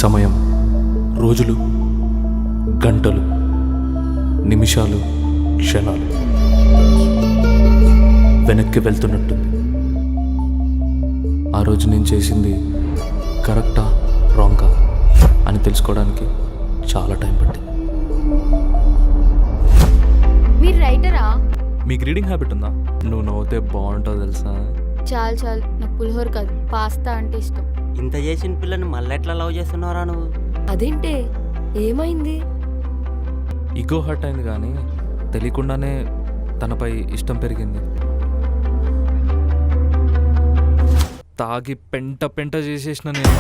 సమయం రోజులు, గంటలు, నిమిషాలు, క్షణాలు వెనక్కి వెళ్తున్నట్టుంది. ఆ రోజు నేను చేసింది కరెక్టా రాంగా అని తెలుసుకోవడానికి చాలా టైం పట్టింది. మీరు రైటరా? మీకు రీడింగ్ హ్యాబిట్ ఉందా? నువ్వు నవ్వుతే బాగుంటుందో తెలుసా? చాలు చాలు, నాకు పులిహోర కాదు పాస్తా అంటే ఇష్టం. ఇంత చేసిన పిల్లని మళ్ళీ ఎట్లా లవ్ చేస్తున్నారా నువ్వు? అదేంటే, ఏమైంది? ఈగో హర్ట్ అయింది కానీ తెలియకుండానే తనపై ఇష్టం పెరిగింది. తాగి పెంట పెంట చేసేసిన నేను.